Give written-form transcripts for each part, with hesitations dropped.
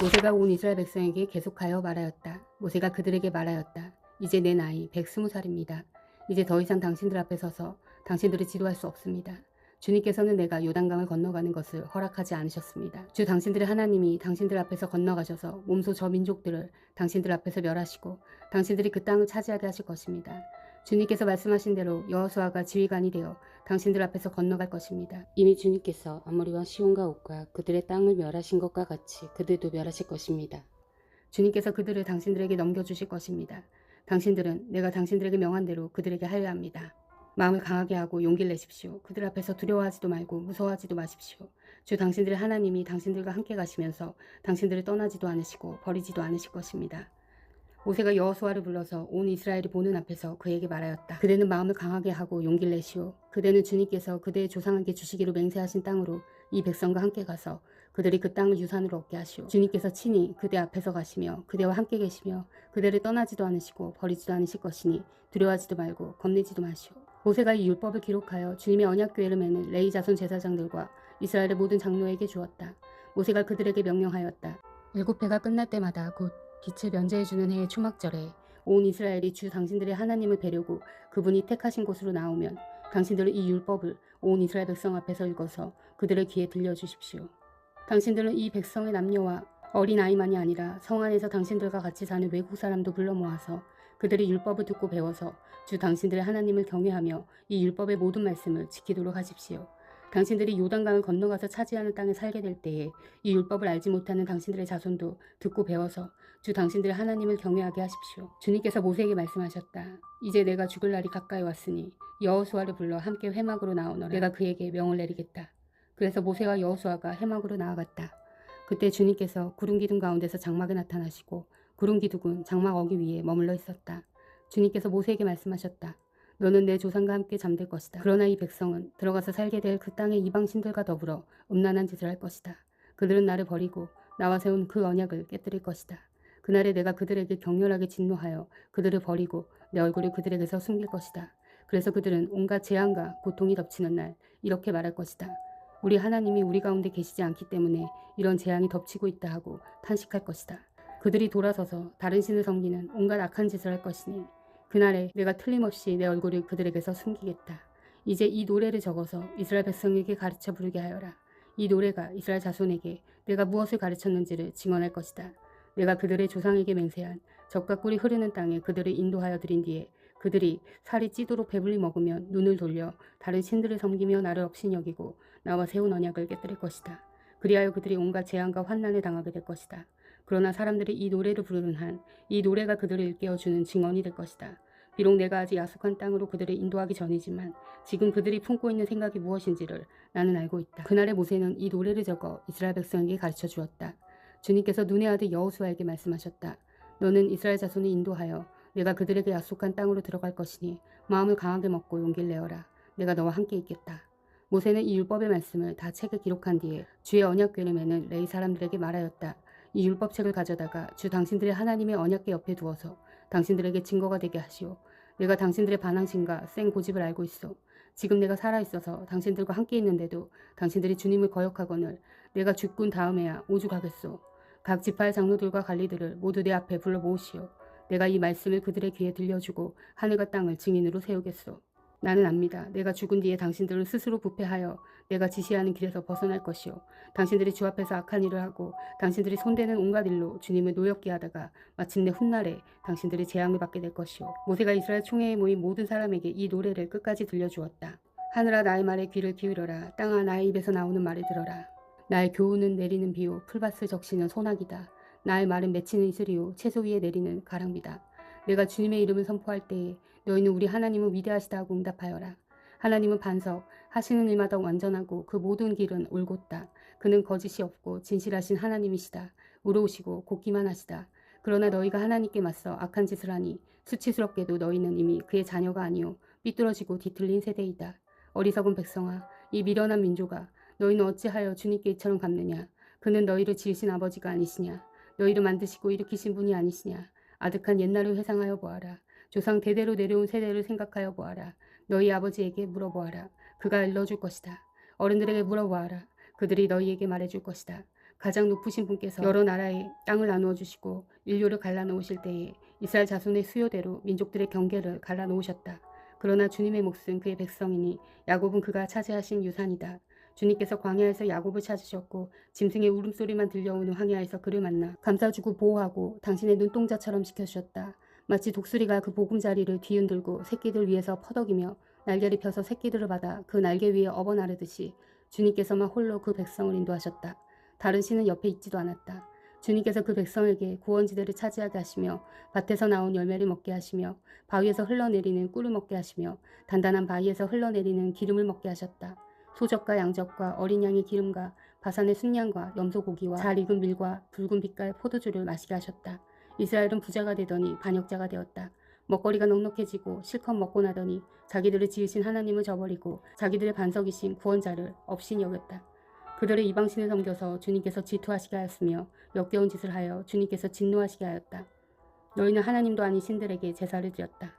모세가 온 이스라엘 백성에게 계속하여 말하였다. 모세가 그들에게 말하였다. 이제 내 나이 120살입니다. 이제 더 이상 당신들 앞에 서서 당신들을 지도할 수 없습니다. 주님께서는 내가 요단강을 건너가는 것을 허락하지 않으셨습니다. 주 당신들의 하나님이 당신들 앞에서 건너가셔서 몸소 저 민족들을 당신들 앞에서 멸하시고 당신들이 그 땅을 차지하게 하실 것입니다. 주님께서 말씀하신 대로 여호수아가 지휘관이 되어 당신들 앞에서 건너갈 것입니다. 이미 주님께서 아모리와 시온과 옥과 그들의 땅을 멸하신 것과 같이 그들도 멸하실 것입니다. 주님께서 그들을 당신들에게 넘겨주실 것입니다. 당신들은 내가 당신들에게 명한 대로 그들에게 하여야 합니다. 마음을 강하게 하고 용기를 내십시오. 그들 앞에서 두려워하지도 말고 무서워하지도 마십시오. 주 당신들의 하나님이 당신들과 함께 가시면서 당신들을 떠나지도 않으시고 버리지도 않으실 것입니다. 모세가 여호수아를 불러서 온 이스라엘이 보는 앞에서 그에게 말하였다. 그대는 마음을 강하게 하고 용기를 내시오. 그대는 주님께서 그대의 조상에게 주시기로 맹세하신 땅으로 이 백성과 함께 가서 그들이 그 땅을 유산으로 얻게 하시오. 주님께서 친히 그대 앞에서 가시며 그대와 함께 계시며 그대를 떠나지도 않으시고 버리지도 않으실 것이니 두려워하지도 말고 겁내지도 마시오. 모세가 이 율법을 기록하여 주님의 언약궤를 매는 레위 자손 제사장들과 이스라엘의 모든 장로에게 주었다. 모세가 그들에게 명령하였다. 7회가 끝날 때마다 곧 빛을 면제해주는 해의 초막절에 온 이스라엘이 주 당신들의 하나님을 뵈려고 그분이 택하신 곳으로 나오면 당신들은 이 율법을 온 이스라엘 백성 앞에서 읽어서 그들의 귀에 들려주십시오. 당신들은 이 백성의 남녀와 어린아이만이 아니라 성 안에서 당신들과 같이 사는 외국 사람도 불러 모아서 그들이 율법을 듣고 배워서 주 당신들의 하나님을 경외하며 이 율법의 모든 말씀을 지키도록 하십시오. 당신들이 요단강을 건너가서 차지하는 땅에 살게 될 때에 이 율법을 알지 못하는 당신들의 자손도 듣고 배워서 주 당신들의 하나님을 경외하게 하십시오. 주님께서 모세에게 말씀하셨다. 이제 내가 죽을 날이 가까이 왔으니 여호수아를 불러 함께 회막으로 나오너라. 내가 그에게 명을 내리겠다. 그래서 모세와 여호수아가 회막으로 나아갔다. 그때 주님께서 구름 기둥 가운데서 장막에 나타나시고 구름 기둥은 장막 어기 위에 머물러 있었다. 주님께서 모세에게 말씀하셨다. 너는 내 조상과 함께 잠들 것이다. 그러나 이 백성은 들어가서 살게 될 그 땅의 이방신들과 더불어 음란한 짓을 할 것이다. 그들은 나를 버리고 나와 세운 그 언약을 깨뜨릴 것이다. 그날에 내가 그들에게 격렬하게 진노하여 그들을 버리고 내 얼굴을 그들에게서 숨길 것이다. 그래서 그들은 온갖 재앙과 고통이 덮치는 날 이렇게 말할 것이다. 우리 하나님이 우리 가운데 계시지 않기 때문에 이런 재앙이 덮치고 있다 하고 탄식할 것이다. 그들이 돌아서서 다른 신을 섬기는 온갖 악한 짓을 할 것이니 그날에 내가 틀림없이 내 얼굴을 그들에게서 숨기겠다. 이제 이 노래를 적어서 이스라엘 백성에게 가르쳐 부르게 하여라. 이 노래가 이스라엘 자손에게 내가 무엇을 가르쳤는지를 증언할 것이다. 내가 그들의 조상에게 맹세한 젖과 꿀이 흐르는 땅에 그들을 인도하여 드린 뒤에 그들이 살이 찌도록 배불리 먹으면 눈을 돌려 다른 신들을 섬기며 나를 업신여기고 나와 세운 언약을 깨뜨릴 것이다. 그리하여 그들이 온갖 재앙과 환난을 당하게 될 것이다. 그러나 사람들이 이 노래를 부르는 한 이 노래가 그들을 일깨워주는 증언이 될 것이다. 비록 내가 아직 약속한 땅으로 그들을 인도하기 전이지만 지금 그들이 품고 있는 생각이 무엇인지를 나는 알고 있다. 그날에 모세는 이 노래를 적어 이스라엘 백성에게 가르쳐 주었다. 주님께서 눈의 아들 여호수아에게 말씀하셨다. 너는 이스라엘 자손을 인도하여 내가 그들에게 약속한 땅으로 들어갈 것이니 마음을 강하게 먹고 용기를 내어라. 내가 너와 함께 있겠다. 모세는 이 율법의 말씀을 다 책에 기록한 뒤에 주의 언약궤를 매는 레위 사람들에게 말하였다. 이 율법책을 가져다가 주 당신들의 하나님의 언약궤 옆에 두어서 당신들에게 증거가 되게 하시오. 내가 당신들의 반항심과 센 고집을 알고 있어. 지금 내가 살아있어서 당신들과 함께 있는데도 당신들이 주님을 거역하거늘 내가 죽군 다음에야 오죽하겠소. 각 지파의 장로들과 관리들을 모두 내 앞에 불러 모으시오. 내가 이 말씀을 그들의 귀에 들려주고 하늘과 땅을 증인으로 세우겠소. 나는 압니다. 내가 죽은 뒤에 당신들은 스스로 부패하여 내가 지시하는 길에서 벗어날 것이요. 당신들이 주 앞에서 악한 일을 하고 당신들이 손대는 온갖 일로 주님을 노엽게 하다가 마침내 훗날에 당신들이 재앙을 받게 될 것이요. 모세가 이스라엘 총회에 모인 모든 사람에게 이 노래를 끝까지 들려주었다. 하늘아 나의 말에 귀를 기울여라. 땅아 나의 입에서 나오는 말을 들어라. 나의 교훈은 내리는 비요 풀밭을 적시는 소나기다. 나의 말은 맺히는 이슬이요 채소 위에 내리는 가랑비다. 내가 주님의 이름을 선포할 때에 너희는 우리 하나님은 위대하시다 하고 응답하여라. 하나님은 반석, 하시는 일마다 완전하고 그 모든 길은 올곧다. 그는 거짓이 없고 진실하신 하나님이시다. 의로우시고 곱기만 하시다. 그러나 너희가 하나님께 맞서 악한 짓을 하니 수치스럽게도 너희는 이미 그의 자녀가 아니요 삐뚤어지고 뒤틀린 세대이다. 어리석은 백성아, 이 미련한 민족아, 너희는 어찌하여 주님께 이처럼 갚느냐. 그는 너희를 지으신 아버지가 아니시냐. 너희를 만드시고 일으키신 분이 아니시냐. 아득한 옛날을 회상하여 보아라. 조상 대대로 내려온 세대를 생각하여 보아라. 너희 아버지에게 물어보아라. 그가 일러줄 것이다. 어른들에게 물어보아라. 그들이 너희에게 말해줄 것이다. 가장 높으신 분께서 여러 나라에 땅을 나누어 주시고 인류를 갈라놓으실 때에 이스라엘 자손의 수요대로 민족들의 경계를 갈라놓으셨다. 그러나 주님의 몫은 그의 백성이니 야곱은 그가 차지하신 유산이다. 주님께서 광야에서 야곱을 찾으셨고 짐승의 울음소리만 들려오는 황야에서 그를 만나 감싸주고 보호하고 당신의 눈동자처럼 지켜주셨다. 마치 독수리가 그 보금자리를 뒤흔들고 새끼들 위에서 퍼덕이며 날개를 펴서 새끼들을 받아 그 날개 위에 업어 나르듯이 주님께서만 홀로 그 백성을 인도하셨다. 다른 신은 옆에 있지도 않았다. 주님께서 그 백성에게 구원지대를 차지하게 하시며 밭에서 나온 열매를 먹게 하시며 바위에서 흘러내리는 꿀을 먹게 하시며 단단한 바위에서 흘러내리는 기름을 먹게 하셨다. 소적과 양적과 어린 양의 기름과 바산의 순양과 염소고기와 잘 익은 밀과 붉은 빛깔 포도주를 마시게 하셨다. 이스라엘은 부자가 되더니 반역자가 되었다. 먹거리가 넉넉해지고 실컷 먹고 나더니 자기들을 지으신 하나님을 저버리고 자기들의 반석이신 구원자를 없이 여겼다. 그들의 이방신을 섬겨서 주님께서 질투하시게 하였으며 역겨운 짓을 하여 주님께서 진노하시게 하였다. 너희는 하나님도 아닌 신들에게 제사를 드렸다.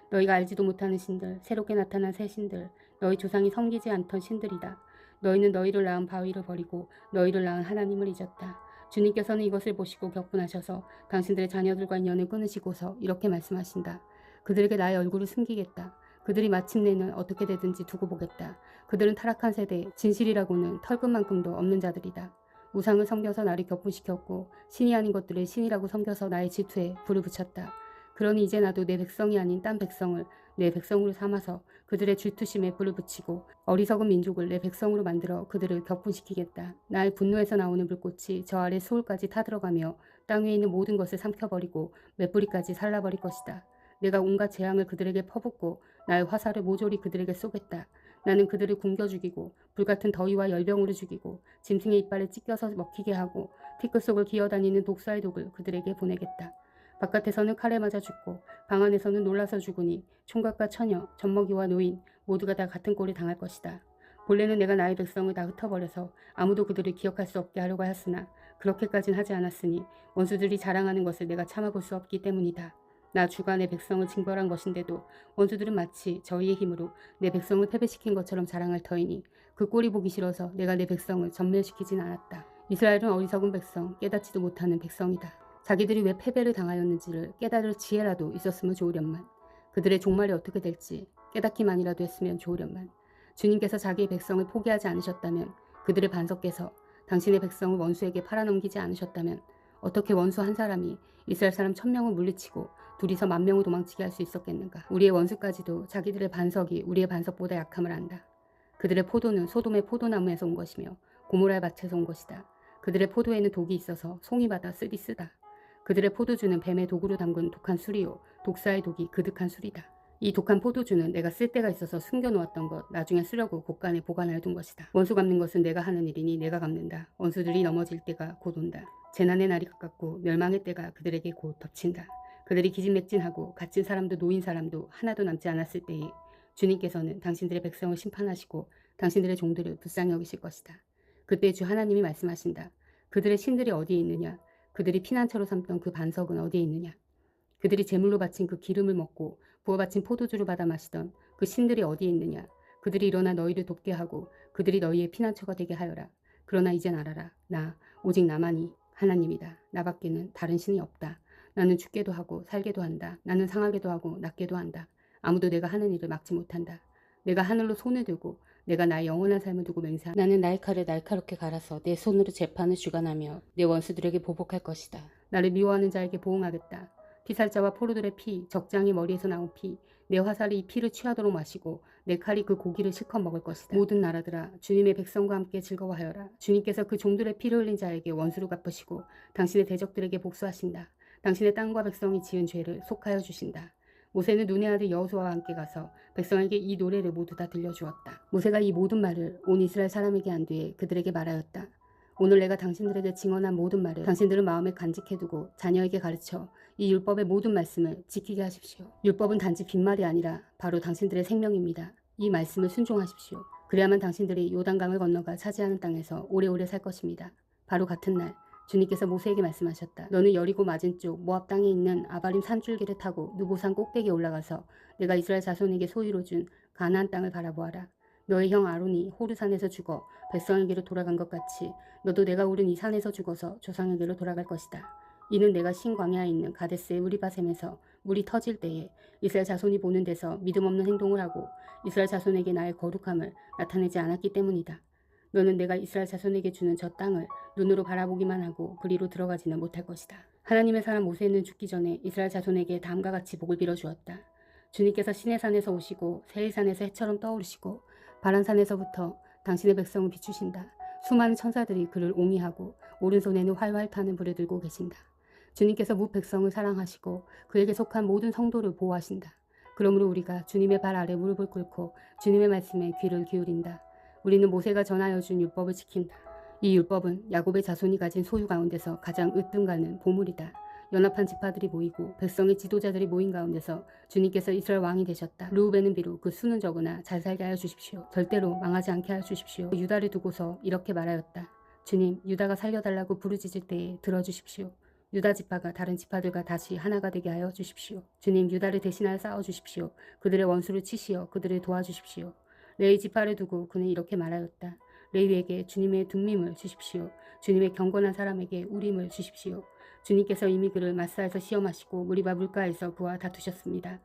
너희가 알지도 못하는 신들, 새롭게 나타난 새 신들, 너희 조상이 섬기지 않던 신들이다. 너희는 너희를 낳은 바위를 버리고 너희를 낳은 하나님을 잊었다. 주님께서는 이것을 보시고 격분하셔서 당신들의 자녀들과 인연을 끊으시고서 이렇게 말씀하신다. 그들에게 나의 얼굴을 숨기겠다. 그들이 마침내는 어떻게 되든지 두고 보겠다. 그들은 타락한 세대, 진실이라고는 털끝만큼도 없는 자들이다. 우상을 섬겨서 나를 격분시켰고 신이 아닌 것들을 신이라고 섬겨서 나의 질투에 불을 붙였다. 그러니 이제 나도 내 백성이 아닌 딴 백성을 내 백성으로 삼아서 그들의 질투심에 불을 붙이고 어리석은 민족을 내 백성으로 만들어 그들을 격분시키겠다. 나의 분노에서 나오는 불꽃이 저 아래 수울까지 타들어가며 땅 위에 있는 모든 것을 삼켜버리고 맷뿌리까지 살라버릴 것이다. 내가 온갖 재앙을 그들에게 퍼붓고 나의 화살을 모조리 그들에게 쏘겠다. 나는 그들을 굶겨 죽이고 불같은 더위와 열병으로 죽이고 짐승의 이빨에 찢겨서 먹히게 하고 티끌 속을 기어다니는 독사의 독을 그들에게 보내겠다. 바깥에서는 칼에 맞아 죽고 방 안에서는 놀라서 죽으니 총각과 처녀, 젖먹이와 노인 모두가 다 같은 꼴을 당할 것이다. 본래는 내가 나의 백성을 다 흩어버려서 아무도 그들을 기억할 수 없게 하려고 하였으나 그렇게까진 하지 않았으니 원수들이 자랑하는 것을 내가 참아볼 수 없기 때문이다. 나 주가 내 백성을 징벌한 것인데도 원수들은 마치 저희의 힘으로 내 백성을 패배시킨 것처럼 자랑할 터이니 그 꼴이 보기 싫어서 내가 내 백성을 전멸시키진 않았다. 이스라엘은 어리석은 백성, 깨닫지도 못하는 백성이다. 자기들이 왜 패배를 당하였는지를 깨달을 지혜라도 있었으면 좋으련만. 그들의 종말이 어떻게 될지 깨닫기만이라도 했으면 좋으련만. 주님께서 자기의 백성을 포기하지 않으셨다면, 그들의 반석께서 당신의 백성을 원수에게 팔아넘기지 않으셨다면 어떻게 원수 한 사람이 이스라엘 사람 1000명을 물리치고 둘이서 10,000명을 도망치게 할 수 있었겠는가. 우리의 원수까지도 자기들의 반석이 우리의 반석보다 약함을 안다. 그들의 포도는 소돔의 포도나무에서 온 것이며 고모라의 밭에서 온 것이다. 그들의 포도에는 독이 있어서 송이 받아 쓰디 쓰다. 그들의 포도주는 뱀의 독으로 담근 독한 술이요 독사의 독이 그득한 술이다. 이 독한 포도주는 내가 쓸 데가 있어서 숨겨놓았던 것, 나중에 쓰려고 곳간에 보관해 둔 것이다. 원수 갚는 것은 내가 하는 일이니 내가 갚는다. 원수들이 넘어질 때가 곧 온다. 재난의 날이 가깝고 멸망의 때가 그들에게 곧 덮친다. 그들이 기진맥진하고 갇힌 사람도 노인 사람도 하나도 남지 않았을 때에 주님께서는 당신들의 백성을 심판하시고 당신들의 종들을 불쌍히 여기실 것이다. 그때 주 하나님이 말씀하신다. 그들의 신들이 어디에 있느냐? 그들이 피난처로 삼던 그 반석은 어디에 있느냐? 그들이 제물로 바친 그 기름을 먹고 부어 바친 포도주를 받아 마시던 그 신들이 어디에 있느냐? 그들이 일어나 너희를 돕게 하고 그들이 너희의 피난처가 되게 하여라. 그러나 이젠 알아라. 나 오직 나만이 하나님이다. 나밖에는 다른 신이 없다. 나는 죽게도 하고 살게도 한다. 나는 상하게도 하고 낫게도 한다. 아무도 내가 하는 일을 막지 못한다. 내가 하늘로 손을 들고 내가 나의 영원한 삶을 두고 맹세한다. 나는 나의 칼을 날카롭게 갈아서 내 손으로 재판을 주관하며 내 원수들에게 보복할 것이다. 나를 미워하는 자에게 보응하겠다. 피살자와 포로들의 피, 적장이 머리에서 나온 피, 내 화살이 이 피를 취하도록 마시고 내 칼이 그 고기를 실컷 먹을 것이다. 모든 나라들아 주님의 백성과 함께 즐거워하여라. 주님께서 그 종들의 피를 흘린 자에게 원수를 갚으시고 당신의 대적들에게 복수하신다. 당신의 땅과 백성이 지은 죄를 속하여 주신다. 모세는 눈의 아들 여호수아와 함께 가서 백성에게 이 노래를 모두 다 들려주었다. 모세가 이 모든 말을 온 이스라엘 사람에게 한 뒤에 그들에게 말하였다. 오늘 내가 당신들에게 증언한 모든 말을 당신들은 마음에 간직해두고 자녀에게 가르쳐 이 율법의 모든 말씀을 지키게 하십시오. 율법은 단지 빈말이 아니라 바로 당신들의 생명입니다. 이 말씀을 순종하십시오. 그래야만 당신들이 요단강을 건너가 차지하는 땅에서 오래오래 살 것입니다. 바로 같은 날 주님께서 모세에게 말씀하셨다. 너는 여리고 맞은쪽 모압 땅에 있는 아바림 산줄기를 타고 느보산 꼭대기에 올라가서 내가 이스라엘 자손에게 소유로 준 가나안 땅을 바라보아라. 너의 형 아론이 호르산에서 죽어 백성에게로 돌아간 것 같이 너도 내가 오른 이 산에서 죽어서 조상에게로 돌아갈 것이다. 이는 내가 신광야에 있는 가데스의 무리바셈에서 물이 터질 때에 이스라엘 자손이 보는 데서 믿음 없는 행동을 하고 이스라엘 자손에게 나의 거룩함을 나타내지 않았기 때문이다. 너는 내가 이스라엘 자손에게 주는 저 땅을 눈으로 바라보기만 하고 그리로 들어가지는 못할 것이다. 하나님의 사람 모세는 죽기 전에 이스라엘 자손에게 다음과 같이 복을 빌어 주었다. 주님께서 시내산에서 오시고 세일산에서 해처럼 떠오르시고 바란산에서부터 당신의 백성을 비추신다. 수많은 천사들이 그를 옹이하고 오른손에는 활활 타는 불을 들고 계신다. 주님께서 무 백성을 사랑하시고 그에게 속한 모든 성도를 보호하신다. 그러므로 우리가 주님의 발 아래 무릎을 꿇고 주님의 말씀에 귀를 기울인다. 우리는 모세가 전하여 준 율법을 지킨다. 이 율법은 야곱의 자손이 가진 소유 가운데서 가장 으뜸가는 보물이다. 연합한 지파들이 모이고 백성의 지도자들이 모인 가운데서 주님께서 이스라엘 왕이 되셨다. 르우벤은 비록 그 수는 적으나 잘 살게 하여 주십시오. 절대로 망하지 않게 하여 주십시오. 유다를 두고서 이렇게 말하였다. 주님, 유다가 살려달라고 부르짖을 때에 들어주십시오. 유다 지파가 다른 지파들과 다시 하나가 되게 하여 주십시오. 주님, 유다를 대신하여 싸워주십시오. 그들의 원수를 치시어 그들을 도와주십시오. 레위 지파를 두고 그는 이렇게 말하였다. 레위에게 주님의 둠밈을 주십시오. 주님의 경건한 사람에게 우림을 주십시오. 주님께서 이미 그를 마사에서 시험하시고 무리바 물가에서 그와 다투셨습니다.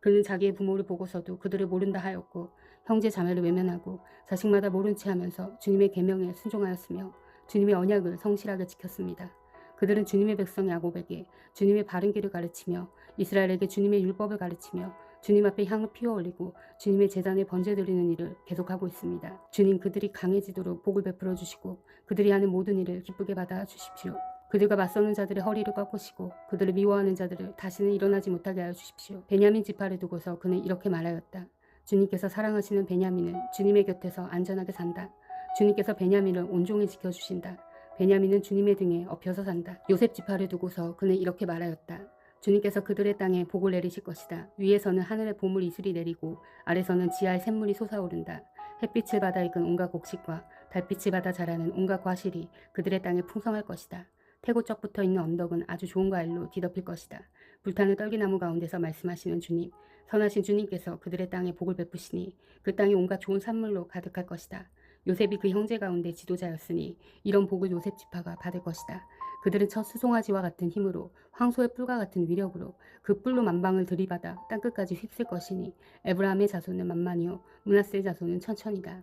그는 자기의 부모를 보고서도 그들을 모른다 하였고 형제 자매를 외면하고 자식마다 모른 채 하면서 주님의 계명에 순종하였으며 주님의 언약을 성실하게 지켰습니다. 그들은 주님의 백성 야곱에게 주님의 바른 길을 가르치며 이스라엘에게 주님의 율법을 가르치며 주님 앞에 향을 피워 올리고 주님의 제단에 번제 드리는 일을 계속하고 있습니다. 주님, 그들이 강해지도록 복을 베풀어 주시고 그들이 하는 모든 일을 기쁘게 받아 주십시오. 그들과 맞서는 자들의 허리를 꺾으시고 그들을 미워하는 자들을 다시는 일어나지 못하게 하여 주십시오. 베냐민 지파를 두고서 그는 이렇게 말하였다. 주님께서 사랑하시는 베냐민은 주님의 곁에서 안전하게 산다. 주님께서 베냐민을 온종일 지켜주신다. 베냐민은 주님의 등에 엎여서 산다. 요셉 지파를 두고서 그는 이렇게 말하였다. 주님께서 그들의 땅에 복을 내리실 것이다. 위에서는 하늘의 보물 이슬이 내리고 아래서는 지하의 샘물이 솟아오른다. 햇빛을 받아 익은 온갖 곡식과 달빛을 받아 자라는 온갖 과실이 그들의 땅에 풍성할 것이다. 태고적 붙어 있는 언덕은 아주 좋은 과일로 뒤덮일 것이다. 불타는 떨기나무 가운데서 말씀하시는 주님, 선하신 주님께서 그들의 땅에 복을 베푸시니 그 땅이 온갖 좋은 산물로 가득할 것이다. 요셉이 그 형제 가운데 지도자였으니 이런 복을 요셉 지파가 받을 것이다. 그들은 첫 수송아지와 같은 힘으로 황소의 뿔과 같은 위력으로 그 뿔로 만방을 들이받아 땅끝까지 휩쓸 것이니 에브라함의 자손은 만만이요 므낫세의 자손은 천천이다.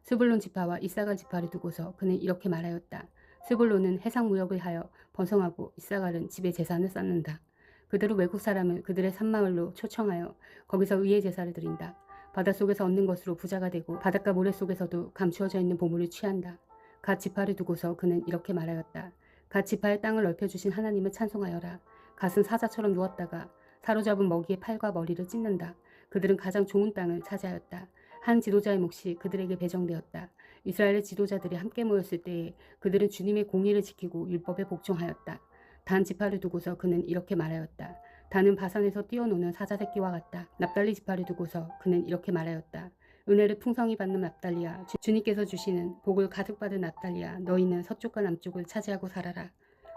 스불론 지파와 이사갈 지파를 두고서 그는 이렇게 말하였다. 스불론은 해상 무역을 하여 번성하고 이사갈은 집에 재산을 쌓는다. 그들은 외국 사람을 그들의 산마을로 초청하여 거기서 의의 제사를 드린다. 바닷속에서 얻는 것으로 부자가 되고 바닷가 모래 속에서도 감추어져 있는 보물을 취한다. 갓 지파를 두고서 그는 이렇게 말하였다. 갓 지파의 땅을 넓혀주신 하나님을 찬송하여라. 갓은 사자처럼 누웠다가 사로잡은 먹이의 팔과 머리를 찢는다. 그들은 가장 좋은 땅을 차지하였다. 한 지도자의 몫이 그들에게 배정되었다. 이스라엘의 지도자들이 함께 모였을 때에 그들은 주님의 공의를 지키고 율법에 복종하였다. 단 지파를 두고서 그는 이렇게 말하였다. 단은 바산에서 뛰어노는 사자 새끼와 같다. 납달리 지파를 두고서 그는 이렇게 말하였다. 은혜를 풍성히 받는 납달리야, 주님께서 주시는 복을 가득 받은 납달리야, 너희는 서쪽과 남쪽을 차지하고 살아라.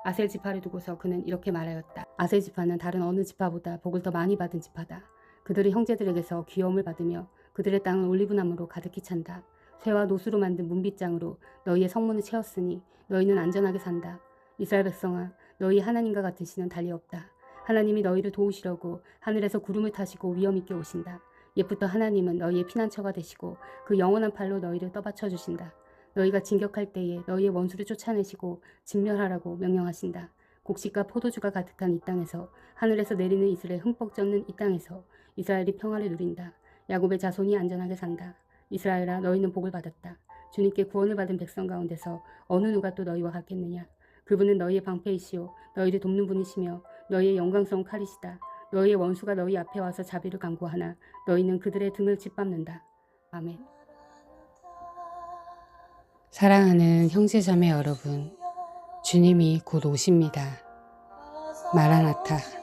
아셀 지파를 두고서 그는 이렇게 말하였다. 아셀 지파는 다른 어느 지파보다 복을 더 많이 받은 지파다. 그들의 형제들에게서 귀여움을 받으며 그들의 땅은 올리브나무로 가득히 찬다. 쇠와 노수로 만든 문빗장으로 너희의 성문을 채웠으니 너희는 안전하게 산다. 이스라엘 백성아, 너희 하나님과 같은 신은 달리 없다. 하나님이 너희를 도우시려고 하늘에서 구름을 타시고 위엄 있게 오신다. 옛부터 하나님은 너희의 피난처가 되시고 그 영원한 팔로 너희를 떠받쳐 주신다. 너희가 진격할 때에 너희의 원수를 쫓아내시고 진멸하라고 명령하신다. 곡식과 포도주가 가득한 이 땅에서, 하늘에서 내리는 이슬에 흠뻑 젖는 이 땅에서 이스라엘이 평화를 누린다. 야곱의 자손이 안전하게 산다. 이스라엘아, 너희는 복을 받았다. 주님께 구원을 받은 백성 가운데서 어느 누가 또 너희와 같겠느냐. 그분은 너희의 방패이시오 너희를 돕는 분이시며 너희의 영광스러운 칼이시다. 너희의 원수가 너희 앞에 와서 자비를 강구하나 너희는 그들의 등을 짓밟는다. 아멘. 사랑하는 형제자매 여러분, 주님이 곧 오십니다. 마라나타.